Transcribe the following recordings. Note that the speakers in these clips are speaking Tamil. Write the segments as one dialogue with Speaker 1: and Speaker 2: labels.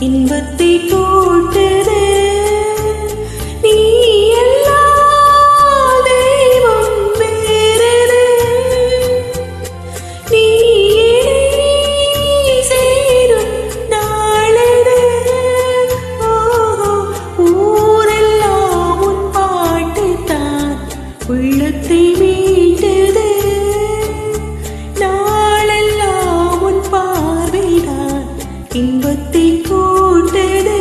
Speaker 1: இன்பத்தை கூட்டுது. நீ எல்லா தெய்வம் வேறது, நீ சேரும் நாளது. ஊரெல்லாம் உன் பாட்டு தான் உள்ளத்தை மீட்டது. நாளெல்லாம் உன் பார்வைதான் இன்பத்தை கூட்டது.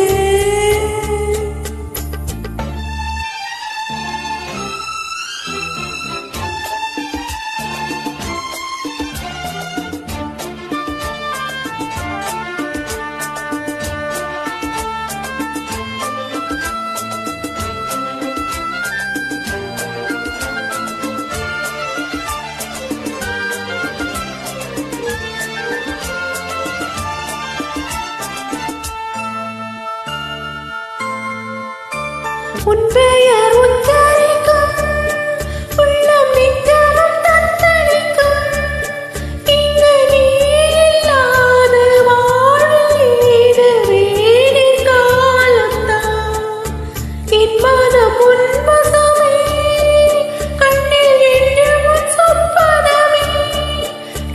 Speaker 1: உன் பெயர் உச்சரிக்கும் உள்ளம் நித்தமும் தத்தளிக்கும். இங்கு நீ இல்லாத வாழ்வில் ஏது வேடின் காலம்தான். என் மனம் உன் வசமே, கண்ணில் என்றும் உன் சொப்பனமே.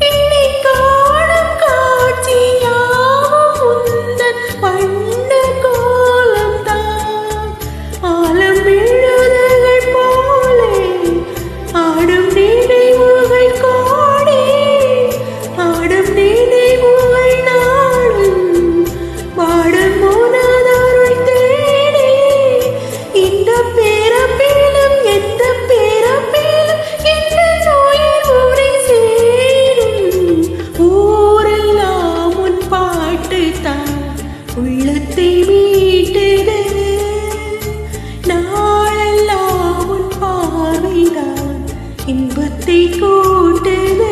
Speaker 1: என்னை காணும் காட்சி யாவும் உந்தன் வண்ண கோலம்தான். ஆலம் விழுதுகள் போலே ஆடும் நினைவுகள் கோடி, ஆடும் நினைவுகள் நாளும் வாடும் உனதருள் தேடி. இந்த பிறப்பிலும் எந்த பிறப்பிலும் இந்த நோயின் உரை சேரும். ஊரெல்லாம் உன் பாட்டு தான் உள்ளத்தை மீட்டது. நாளெல்லாம் உன் பார்வைதான் இன்பத்தை கூட்டது.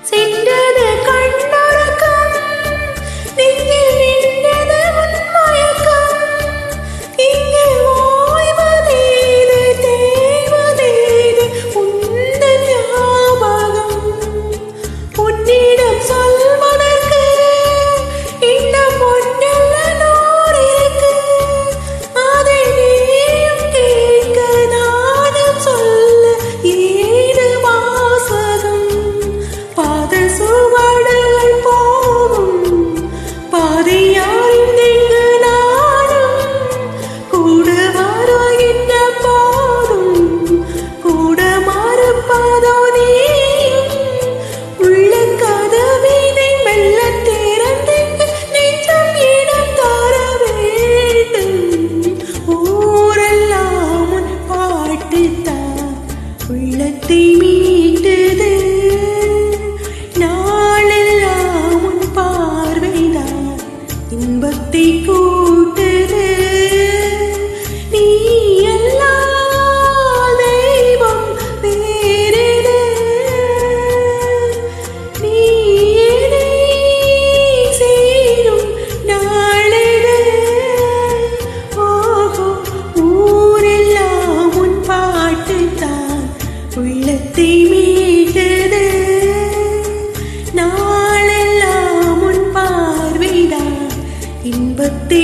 Speaker 1: சென்றது கண்ணுறக்கம், நெஞ்சில் நின்றது உன் மயக்கம். இங்கு ஓய்வதேது, தேய்வதேது உந்தன் ஞாபகம். உன்னிடம் சொல்வதற்கு இன்னும் ஒன்றல்ல நூறு இருக்கு. அதை நீயும் கேட்க நானும் சொல்ல ஏது வாசகம். பாத சுவடுகள் போகும் பாதையாரின் இங்கு நானும் கூட வருகின்ற போதும் கூட மறுப்பதோ நீயும். உள்ள கதவினை மெல்ல திறந்தெங்கு நெஞ்சம் இடம் தர வேண்டும். ஊரெல்லாம் உன் பாட்டு தான் உள்ளத்தை மீட்டது. நாளெல்லாம் உன் பார்வைதான் இன்பத்தை கூட்டது. நீ எல்லா தெய்வம் வேறது, நீ என்னை சேரும் நாளது. ஊரெல்லாம் உன் பாட்டு தான் உள்ளத்தை மீட்டது. நாளெல்லாம் உன் பார்வைதான் இன்பத்தை